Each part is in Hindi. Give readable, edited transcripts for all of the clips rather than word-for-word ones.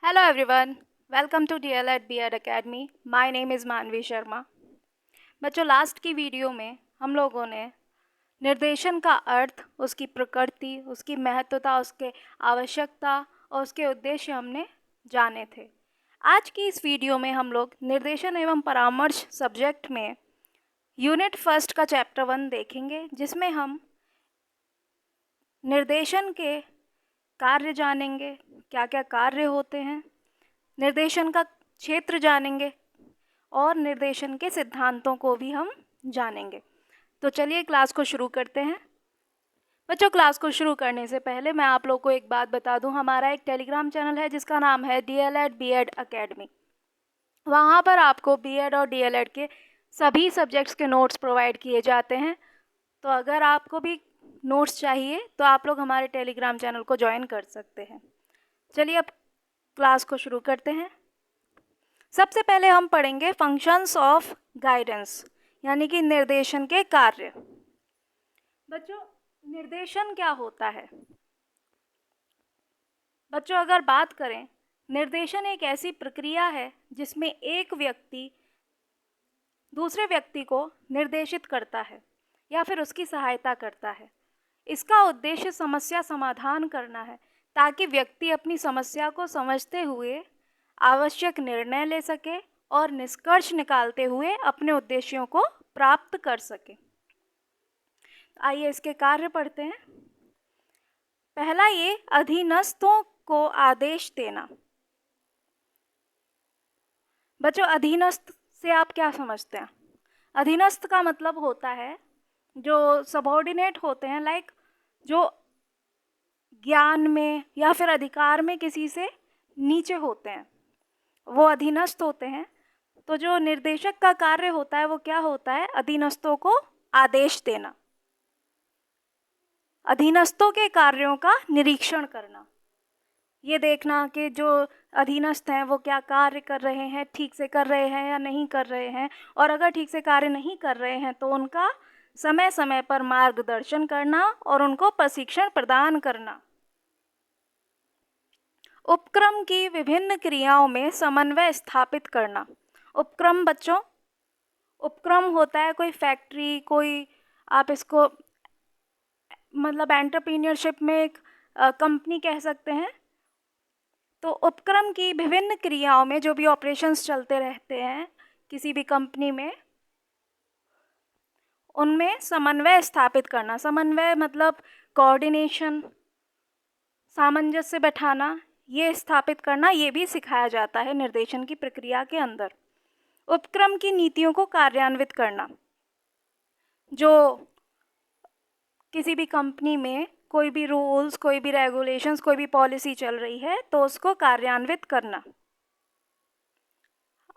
Hello everyone, welcome to DLED B.Ed Academy. My name is मानवी शर्मा. बच्चों, लास्ट की वीडियो में हम लोगों ने निर्देशन का अर्थ, उसकी प्रकृति, उसकी महत्वता, उसके आवश्यकता और उसके उद्देश्य हमने जाने थे. आज की इस वीडियो में हम लोग निर्देशन एवं परामर्श सब्जेक्ट में यूनिट फर्स्ट का चैप्टर 1 देखेंगे, जिसमें हम निर्देशन के कार्य जानेंगे, क्या क्या कार्य होते हैं, निर्देशन का क्षेत्र जानेंगे और निर्देशन के सिद्धांतों को भी हम जानेंगे. तो चलिए क्लास को शुरू करते हैं. बच्चों, क्लास को शुरू करने से पहले मैं आप लोग को एक बात बता दूं. हमारा एक टेलीग्राम चैनल है जिसका नाम है DLED B.Ed Academy. वहाँ पर आपको B.Ed और DLED के सभी सब्जेक्ट्स के नोट्स प्रोवाइड किए जाते हैं. तो अगर आपको भी नोट्स चाहिए तो आप लोग हमारे टेलीग्राम चैनल को ज्वाइन कर सकते हैं. चलिए अब क्लास को शुरू करते हैं. सबसे पहले हम पढ़ेंगे फंक्शंस ऑफ गाइडेंस, यानी कि निर्देशन के कार्य. बच्चों, निर्देशन क्या होता है? बच्चों, अगर बात करें, निर्देशन एक ऐसी प्रक्रिया है जिसमें एक व्यक्ति दूसरे व्यक्ति को निर्देशित करता है या फिर उसकी सहायता करता है. इसका उद्देश्य समस्या समाधान करना है ताकि व्यक्ति अपनी समस्या को समझते हुए आवश्यक निर्णय ले सके और निष्कर्ष निकालते हुए अपने उद्देश्यों को प्राप्त कर सके. आइए इसके कार्य पढ़ते हैं. पहला, ये अधीनस्थों को आदेश देना. बच्चों, अधीनस्थ से आप क्या समझते हैं? अधीनस्थ का मतलब होता है जो सबऑर्डिनेट होते हैं, लाइक जो ज्ञान में या फिर अधिकार में किसी से नीचे होते हैं, वो अधीनस्थ होते हैं. तो जो निर्देशक का कार्य होता है वो क्या होता है? अधीनस्थों को आदेश देना, अधीनस्थों के कार्यों का निरीक्षण करना, ये देखना कि जो अधीनस्थ हैं वो क्या कार्य कर रहे हैं, ठीक से कर रहे हैं या नहीं कर रहे हैं, और अगर ठीक से कार्य नहीं कर रहे हैं तो उनका समय समय पर मार्गदर्शन करना और उनको प्रशिक्षण प्रदान करना. उपक्रम की विभिन्न क्रियाओं में समन्वय स्थापित करना. उपक्रम बच्चों, उपक्रम होता है कोई फैक्ट्री, कोई आप इसको मतलब एंटरप्रेन्योरशिप में एक कंपनी कह सकते हैं. तो उपक्रम की विभिन्न क्रियाओं में जो भी ऑपरेशंस चलते रहते हैं किसी भी कंपनी में, उनमें समन्वय स्थापित करना. समन्वय मतलब कोऑर्डिनेशन, सामंजस्य बैठाना, ये स्थापित करना, ये भी सिखाया जाता है निर्देशन की प्रक्रिया के अंदर. उपक्रम की नीतियों को कार्यान्वित करना. जो किसी भी कंपनी में कोई भी रूल्स, कोई भी रेगुलेशंस, कोई भी पॉलिसी चल रही है तो उसको कार्यान्वित करना.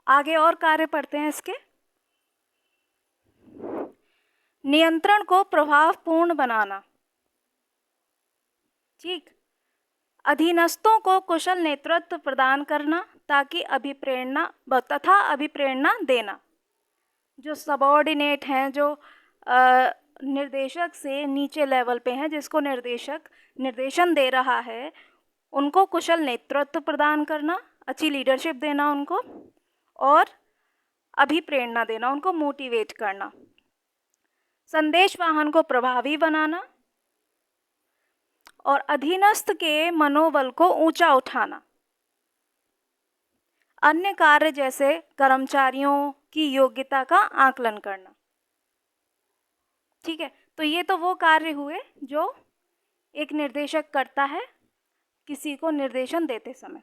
आगे और कार्य पढ़ते हैं इसके. नियंत्रण को प्रभावपूर्ण बनाना. ठीक, अधीनस्थों को कुशल नेतृत्व प्रदान करना ताकि अभिप्रेरणा देना. जो सबऑर्डिनेट हैं, जो निर्देशक से नीचे लेवल पे हैं, जिसको निर्देशक निर्देशन दे रहा है, उनको कुशल नेतृत्व प्रदान करना, अच्छी लीडरशिप देना उनको, और अभिप्रेरणा देना, उनको मोटिवेट करना. संदेश वाहन को प्रभावी बनाना और अधीनस्थ के मनोबल को ऊंचा उठाना. अन्य कार्य जैसे कर्मचारियों की योग्यता का आकलन करना. ठीक है, तो ये तो वो कार्य हुए जो एक निर्देशक करता है किसी को निर्देशन देते समय.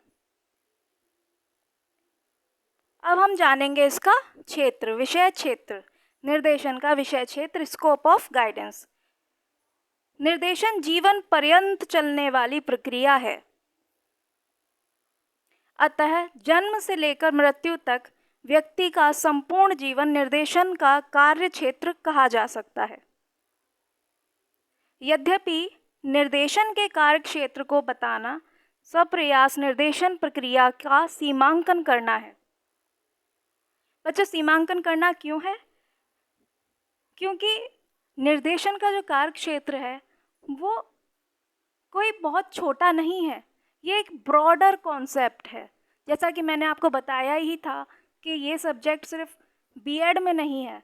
अब हम जानेंगे इसका क्षेत्र, विषय क्षेत्र. निर्देशन का विषय क्षेत्र, स्कोप ऑफ गाइडेंस. निर्देशन जीवन पर्यंत चलने वाली प्रक्रिया है. अतः जन्म से लेकर मृत्यु तक व्यक्ति का संपूर्ण जीवन निर्देशन का कार्य क्षेत्र कहा जा सकता है. यद्यपि निर्देशन के कार्य क्षेत्र को बताना सप्रयास निर्देशन प्रक्रिया का सीमांकन करना है. बच्चों, सीमांकन करना क्यों है? क्योंकि निर्देशन का जो कार्य क्षेत्र है वो कोई बहुत छोटा नहीं है, ये एक ब्रॉडर कॉन्सेप्ट है. जैसा कि मैंने आपको बताया ही था कि ये सब्जेक्ट सिर्फ बीएड में नहीं है,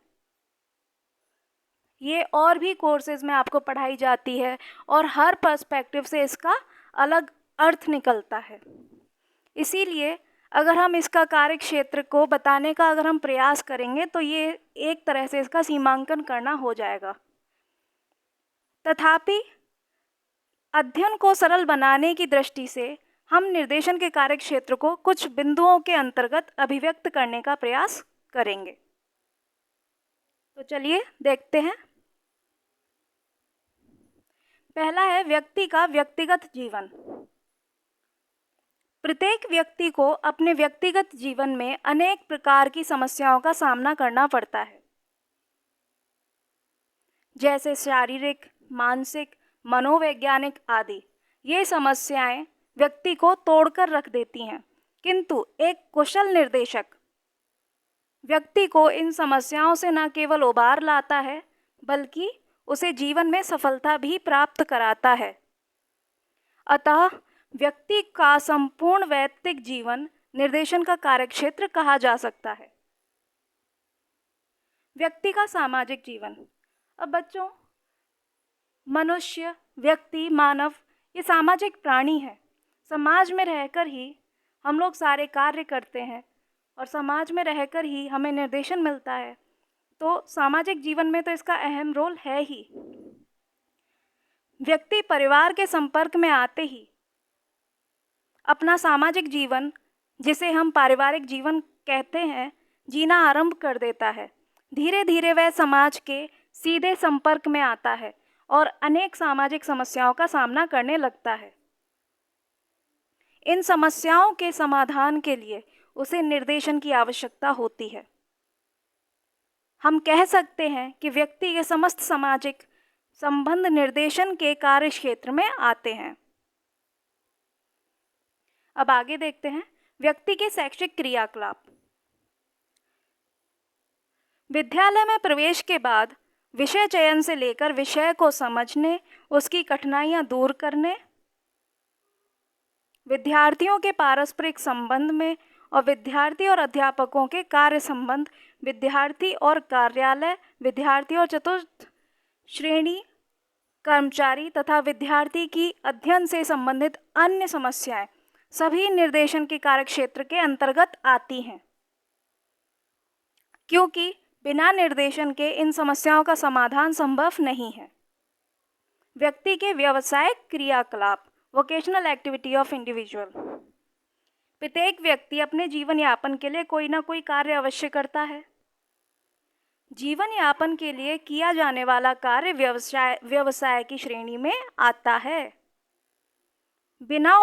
ये और भी कोर्सेज में आपको पढ़ाई जाती है और हर पर्सपेक्टिव से इसका अलग अर्थ निकलता है। इसीलिए अगर हम इसका कार्य क्षेत्र को बताने का अगर हम प्रयास करेंगे तो ये एक तरह से इसका सीमांकन करना हो जाएगा। तथापि अध्ययन को सरल बनाने की दृष्टि से हम निर्देशन के कार्य क्षेत्र को कुछ बिंदुओं के अंतर्गत अभिव्यक्त करने का प्रयास करेंगे। तो चलिए देखते हैं। पहला है व्यक्ति का व्यक्तिगत जीवन। प्रत्येक व्यक्ति को अपने व्यक्तिगत जीवन में अनेक प्रकार की समस्याओं का सामना करना पड़ता है, जैसे शारीरिक, मानसिक, मनोवैज्ञानिक आदि। ये समस्याएं व्यक्ति को तोड़कर रख देती हैं, किंतु एक कुशल निर्देशक व्यक्ति को इन समस्याओं से न केवल उबार लाता है बल्कि उसे जीवन में सफलता भी प्राप्त कराता है। अतः व्यक्ति का संपूर्ण वैयक्तिक जीवन निर्देशन का कार्यक्षेत्र कहा जा सकता है। व्यक्ति का सामाजिक जीवन। अब बच्चों, मनुष्य, व्यक्ति, मानव ये सामाजिक प्राणी है। समाज में रहकर ही हम लोग सारे कार्य करते हैं और समाज में रहकर ही हमें निर्देशन मिलता है। तो सामाजिक जीवन में तो इसका अहम रोल है ही। व्यक्ति परिवार के संपर्क में आते ही अपना सामाजिक जीवन, जिसे हम पारिवारिक जीवन कहते हैं, जीना आरंभ कर देता है। धीरे धीरे वह समाज के सीधे संपर्क में आता है और अनेक सामाजिक समस्याओं का सामना करने लगता है। इन समस्याओं के समाधान के लिए उसे निर्देशन की आवश्यकता होती है। हम कह सकते हैं कि व्यक्ति के समस्त सामाजिक संबंध निर्देशन के कार्य क्षेत्र में आते हैं। अब आगे देखते हैं व्यक्ति के शैक्षिक क्रियाकलाप। विद्यालय में प्रवेश के बाद विषय चयन से लेकर विषय को समझने, उसकी कठिनाइयां दूर करने, विद्यार्थियों के पारस्परिक संबंध में और विद्यार्थी और अध्यापकों के कार्य संबंध, विद्यार्थी और कार्यालय, विद्यार्थी और चतुर्थ श्रेणी कर्मचारी तथा विद्यार्थी की अध्ययन से संबंधित अन्य समस्याएं सभी निर्देशन के कार्यक्षेत्र के अंतर्गत आती हैं, क्योंकि बिना निर्देशन के इन समस्याओं का समाधान संभव नहीं है। व्यक्ति के व्यावसायिक क्रियाकलाप, वोकेशनल एक्टिविटी ऑफ इंडिविजुअल। प्रत्येक व्यक्ति अपने जीवन यापन के लिए कोई ना कोई कार्य अवश्य करता है। जीवन यापन के लिए किया जाने वाला कार्य व्यवसाय की श्रेणी में आता है। बिना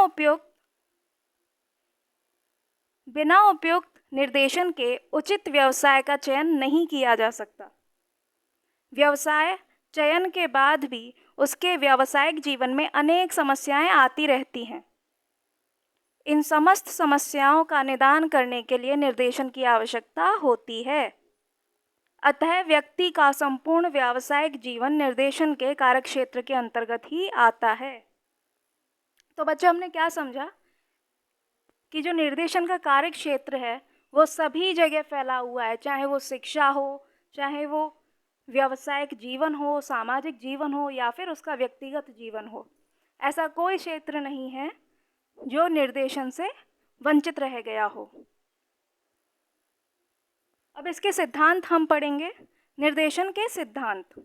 उपयुक्त निर्देशन के उचित व्यवसाय का चयन नहीं किया जा सकता। व्यवसाय चयन के बाद भी उसके व्यावसायिक जीवन में अनेक समस्याएं आती रहती हैं। इन समस्त समस्याओं का निदान करने के लिए निर्देशन की आवश्यकता होती है। अतः व्यक्ति का संपूर्ण व्यावसायिक जीवन निर्देशन के कार्यक्षेत्र के अंतर्गत ही आता है। तो बच्चों, हमने क्या समझा कि जो निर्देशन का कार्यक्षेत्र है वो सभी जगह फैला हुआ है, चाहे वो शिक्षा हो, चाहे वो व्यावसायिक जीवन हो, सामाजिक जीवन हो या फिर उसका व्यक्तिगत जीवन हो। ऐसा कोई क्षेत्र नहीं है जो निर्देशन से वंचित रह गया हो। अब इसके सिद्धांत हम पढ़ेंगे। निर्देशन के सिद्धांत।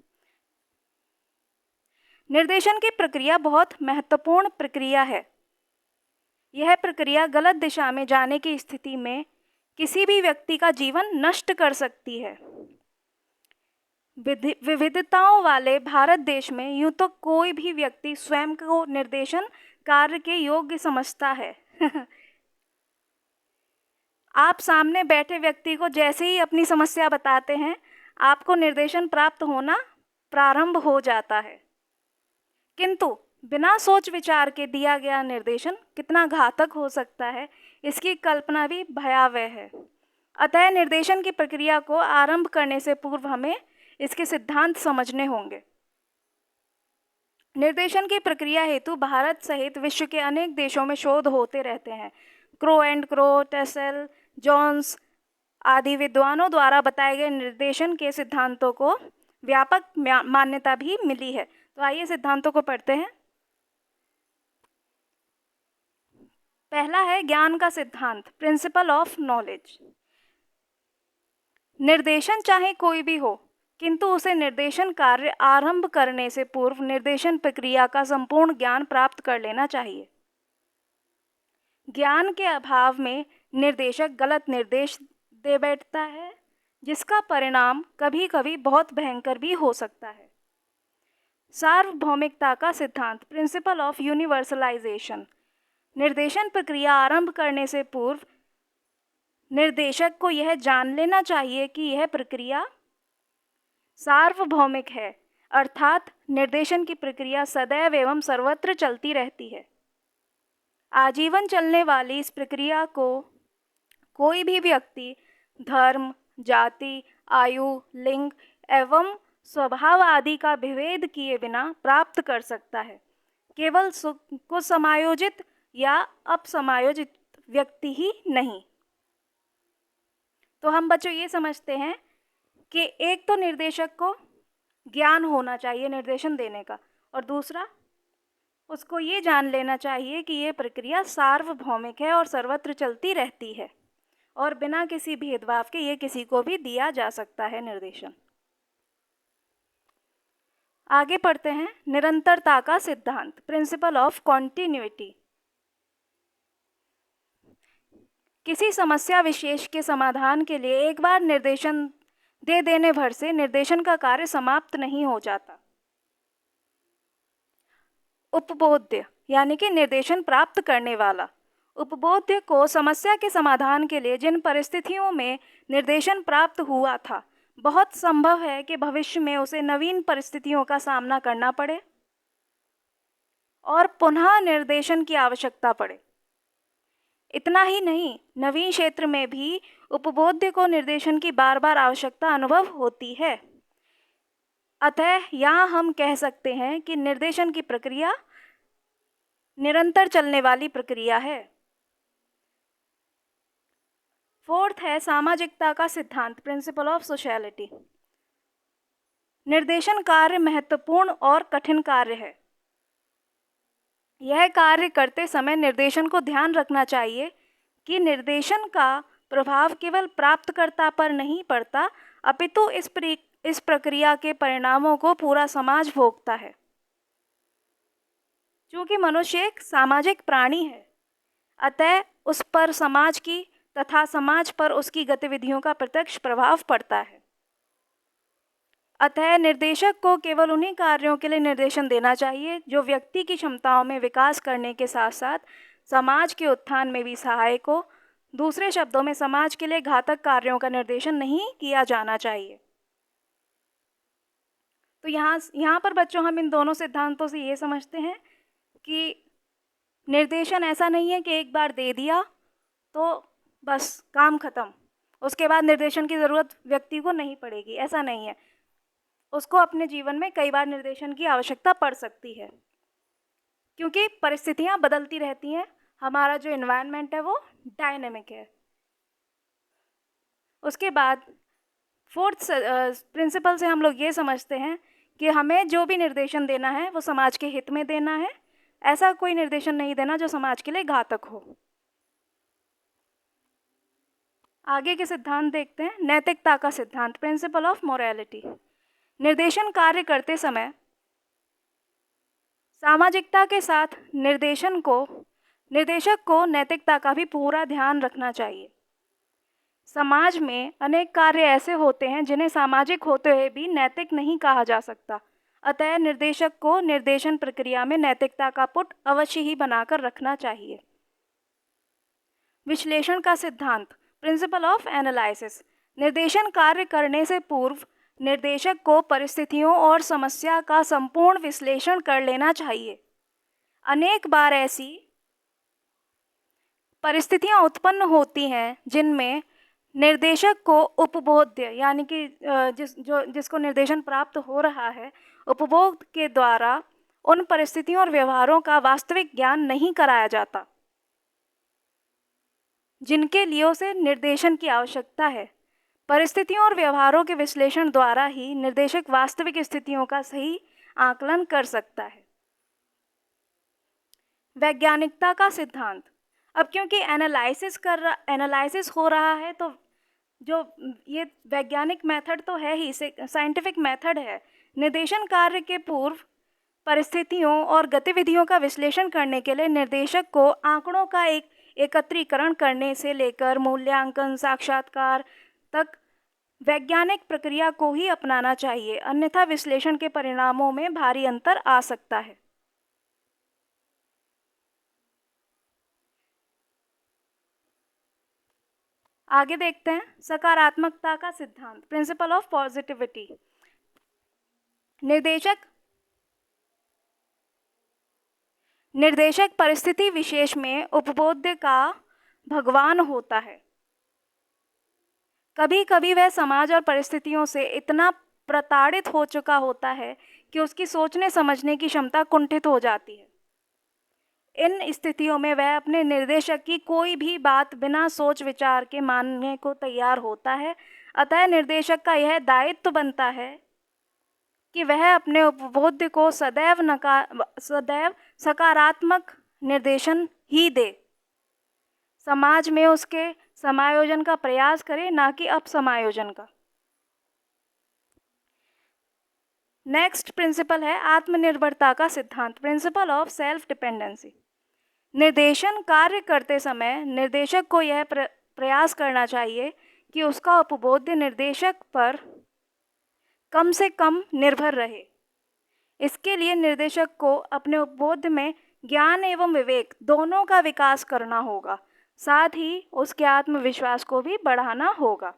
निर्देशन की प्रक्रिया बहुत महत्वपूर्ण प्रक्रिया है। यह प्रक्रिया गलत दिशा में जाने की स्थिति में किसी भी व्यक्ति का जीवन नष्ट कर सकती है। विविधताओं वाले भारत देश में यूं तो कोई भी व्यक्ति स्वयं को निर्देशन कार्य के योग्य समझता है। आप सामने बैठे व्यक्ति को जैसे ही अपनी समस्या बताते हैं, आपको निर्देशन प्राप्त होना प्रारंभ हो जाता है। किंतु बिना सोच विचार के दिया गया निर्देशन कितना घातक हो सकता है, इसकी कल्पना भी भयावह है। अतः निर्देशन की प्रक्रिया को आरंभ करने से पूर्व हमें इसके सिद्धांत समझने होंगे। निर्देशन की प्रक्रिया हेतु भारत सहित विश्व के अनेक देशों में शोध होते रहते हैं। क्रो एंड क्रो, टेसेल, जोन्स आदि विद्वानों द्वारा बताए गए निर्देशन के सिद्धांतों को व्यापक मान्यता भी मिली है। तो आइए सिद्धांतों को पढ़ते हैं। पहला है ज्ञान का सिद्धांत, प्रिंसिपल ऑफ नॉलेज। निर्देशन चाहे कोई भी हो, किंतु उसे निर्देशन कार्य आरंभ करने से पूर्व निर्देशन प्रक्रिया का संपूर्ण ज्ञान प्राप्त कर लेना चाहिए। ज्ञान के अभाव में निर्देशक गलत निर्देश दे बैठता है, जिसका परिणाम कभी कभी बहुत भयंकर भी हो सकता है। सार्वभौमिकता का सिद्धांत, प्रिंसिपल ऑफ यूनिवर्सलाइजेशन। निर्देशन प्रक्रिया आरंभ करने से पूर्व निर्देशक को यह जान लेना चाहिए कि यह प्रक्रिया सार्वभौमिक है, अर्थात निर्देशन की प्रक्रिया सदैव एवं सर्वत्र चलती रहती है। आजीवन चलने वाली इस प्रक्रिया को कोई भी व्यक्ति धर्म, जाति, आयु, लिंग एवं स्वभाव आदि का विभेद किए बिना प्राप्त कर सकता है। केवल कुछ समायोजित या अपसमायोजित व्यक्ति ही नहीं। तो हम बच्चों ये समझते हैं कि एक तो निर्देशक को ज्ञान होना चाहिए निर्देशन देने का, और दूसरा उसको ये जान लेना चाहिए कि ये प्रक्रिया सार्वभौमिक है और सर्वत्र चलती रहती है, और बिना किसी भेदभाव के ये किसी को भी दिया जा सकता है निर्देशन। आगे पढ़ते हैं निरंतरता का सिद्धांत, प्रिंसिपल ऑफ कॉन्टिन्यूटी। किसी समस्या विशेष के समाधान के लिए एक बार निर्देशन दे देने भर से निर्देशन का कार्य समाप्त नहीं हो जाता। उपबोध्य यानी कि निर्देशन प्राप्त करने वाला, उपबोध्य को समस्या के समाधान के लिए जिन परिस्थितियों में निर्देशन प्राप्त हुआ था, बहुत संभव है कि भविष्य में उसे नवीन परिस्थितियों का सामना करना पड़े और पुनः निर्देशन की आवश्यकता पड़े। इतना ही नहीं, नवीन क्षेत्र में भी उपबोध्य को निर्देशन की बार बार आवश्यकता अनुभव होती है। अतः यहाँ हम कह सकते हैं कि निर्देशन की प्रक्रिया निरंतर चलने वाली प्रक्रिया है। फोर्थ है सामाजिकता का सिद्धांत, प्रिंसिपल ऑफ सोशलिटी। निर्देशन कार्य महत्वपूर्ण और कठिन कार्य है। यह कार्य करते समय निर्देशन को ध्यान रखना चाहिए कि निर्देशन का प्रभाव केवल प्राप्तकर्ता पर नहीं पड़ता, अपितु इस प्रक्रिया के परिणामों को पूरा समाज भोगता है। क्योंकि मनुष्य एक सामाजिक प्राणी है, अतः उस पर समाज की तथा समाज पर उसकी गतिविधियों का प्रत्यक्ष प्रभाव पड़ता है। अतः निर्देशक को केवल उन्हीं कार्यों के लिए निर्देशन देना चाहिए जो व्यक्ति की क्षमताओं में विकास करने के साथ साथ समाज के उत्थान में भी सहायक हो। दूसरे शब्दों में, समाज के लिए घातक कार्यों का निर्देशन नहीं किया जाना चाहिए। तो यहाँ पर बच्चों हम इन दोनों सिद्धांतों से ये समझते हैं कि निर्देशन ऐसा नहीं है कि एक बार दे दिया तो बस काम खत्म, उसके बाद निर्देशन की ज़रूरत व्यक्ति को नहीं पड़ेगी, ऐसा नहीं है। उसको अपने जीवन में कई बार निर्देशन की आवश्यकता पड़ सकती है, क्योंकि परिस्थितियाँ बदलती रहती हैं। हमारा जो एनवायरनमेंट है वो डायनेमिक है। उसके बाद फोर्थ प्रिंसिपल से हम लोग ये समझते हैं कि हमें जो भी निर्देशन देना है वो समाज के हित में देना है। ऐसा कोई निर्देशन नहीं देना जो समाज के लिए घातक हो। आगे के सिद्धांत देखते हैं, नैतिकता का सिद्धांत, प्रिंसिपल ऑफ मोरालिटी। निर्देशन कार्य करते समय सामाजिकता के साथ निर्देशक को नैतिकता का भी पूरा ध्यान रखना चाहिए। समाज में अनेक कार्य ऐसे होते हैं जिन्हें सामाजिक होते हुए भी नैतिक नहीं कहा जा सकता। अतः निर्देशक को निर्देशन प्रक्रिया में नैतिकता का पुट अवश्य ही बनाकर रखना चाहिए। विश्लेषण का सिद्धांत, प्रिंसिपल ऑफ एनालिसिस। निर्देशन कार्य करने से पूर्व निर्देशक को परिस्थितियों और समस्या का संपूर्ण विश्लेषण कर लेना चाहिए। अनेक बार ऐसी परिस्थितियां उत्पन्न होती हैं जिनमें निर्देशक को उपबोध्य यानी कि जिसको निर्देशन प्राप्त हो रहा है, उपबोध के द्वारा उन परिस्थितियों और व्यवहारों का वास्तविक ज्ञान नहीं कराया जाता। जिनके लिए उसे निर्देशन की आवश्यकता है। परिस्थितियों और व्यवहारों के विश्लेषण द्वारा ही निर्देशक वास्तविक स्थितियों का सही आकलन कर सकता है। वैज्ञानिकता का सिद्धांत। अब क्योंकि एनालिसिस हो रहा है, तो जो ये वैज्ञानिक मेथड तो है ही, साइंटिफिक मेथड है। निर्देशन कार्य के पूर्व परिस्थितियों और गतिविधियों का विश्लेषण करने के लिए निर्देशक को आंकड़ों का एक एकत्रीकरण करने से लेकर मूल्यांकन साक्षात्कार तक वैज्ञानिक प्रक्रिया को ही अपनाना चाहिए, अन्यथा विश्लेषण के परिणामों में भारी अंतर आ सकता है। आगे देखते हैं सकारात्मकता का सिद्धांत, प्रिंसिपल ऑफ पॉजिटिविटी। निर्देशक परिस्थिति विशेष में उपबोध्य का भगवान होता है। कभी कभी वह समाज और परिस्थितियों से इतना प्रताड़ित हो चुका होता है कि उसकी सोचने समझने की क्षमता कुंठित हो जाती है। इन स्थितियों में वह अपने निर्देशक की कोई भी बात बिना सोच विचार के मानने को तैयार होता है। अतः निर्देशक का यह दायित्व बनता है कि वह अपने उपबोध्य को सदैव सकारात्मक निर्देशन ही दे, समाज में उसके समायोजन का प्रयास करे, ना कि अपसमायोजन का। नेक्स्ट प्रिंसिपल है आत्मनिर्भरता का सिद्धांत, प्रिंसिपल ऑफ सेल्फ डिपेंडेंसी। निर्देशन कार्य करते समय निर्देशक को यह प्रयास करना चाहिए कि उसका उपबोध्य निर्देशक पर कम से कम निर्भर रहे। इसके लिए निर्देशक को अपने उपबोध्य में ज्ञान एवं विवेक दोनों का विकास करना होगा, साथ ही उसके आत्मविश्वास को भी बढ़ाना होगा,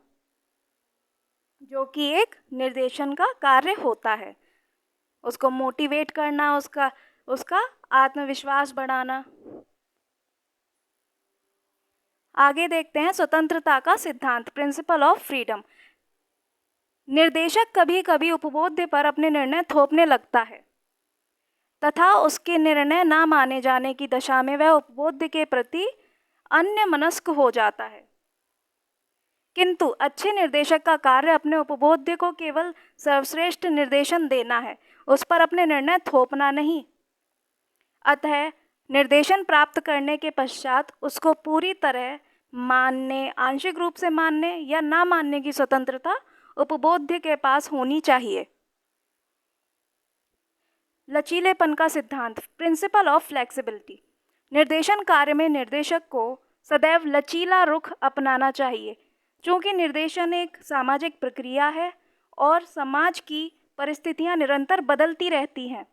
जो कि एक निर्देशन का कार्य होता है। उसको मोटिवेट करना, उसका आत्मविश्वास बढ़ाना। आगे देखते हैं स्वतंत्रता का सिद्धांत, प्रिंसिपल ऑफ फ्रीडम। निर्देशक कभी कभी उपबोध्य पर अपने निर्णय थोपने लगता है तथा उसके निर्णय ना माने जाने की दशा में वह उपबोध्य के प्रति अन्यमनस्क हो जाता है। किंतु अच्छे निर्देशक का कार्य अपने उपबोध्य को केवल सर्वश्रेष्ठ निर्देशन देना है, उस पर अपने निर्णय थोपना नहीं। अतः निर्देशन प्राप्त करने के पश्चात उसको पूरी तरह मानने, आंशिक रूप से मानने या ना मानने की स्वतंत्रता उपबोध्य के पास होनी चाहिए। लचीलेपन का सिद्धांत, प्रिंसिपल ऑफ फ्लेक्सिबिलिटी। निर्देशन कार्य में निर्देशक को सदैव लचीला रुख अपनाना चाहिए। चूँकि निर्देशन एक सामाजिक प्रक्रिया है और समाज की परिस्थितियां निरंतर बदलती रहती हैं,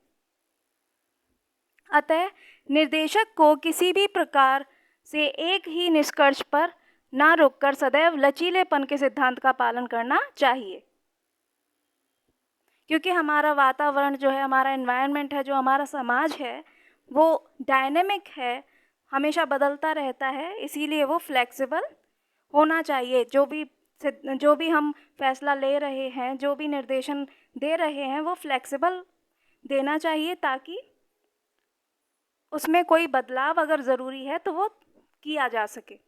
अतः निर्देशक को किसी भी प्रकार से एक ही निष्कर्ष पर ना रुककर सदैव लचीलेपन के सिद्धांत का पालन करना चाहिए। क्योंकि हमारा वातावरण जो है, हमारा एनवायरनमेंट है, जो हमारा समाज है, वो डायनेमिक है, हमेशा बदलता रहता है, इसीलिए वो फ्लेक्सिबल होना चाहिए। जो भी हम फैसला ले रहे हैं, जो भी निर्देशन दे रहे हैं, वो फ्लेक्सिबल देना चाहिए, ताकि उसमें कोई बदलाव अगर ज़रूरी है तो वो किया जा सके।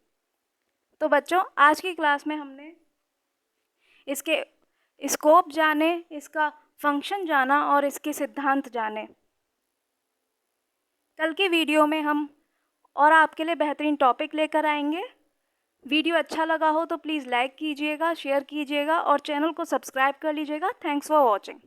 तो बच्चों, आज की क्लास में हमने इसके स्कोप जाने, इसका फंक्शन जाना और इसके सिद्धांत जाने। कल की वीडियो में हम और आपके लिए बेहतरीन टॉपिक लेकर आएंगे। वीडियो अच्छा लगा हो तो प्लीज़ लाइक कीजिएगा, शेयर कीजिएगा और चैनल को सब्सक्राइब कर लीजिएगा। Thanks for watching.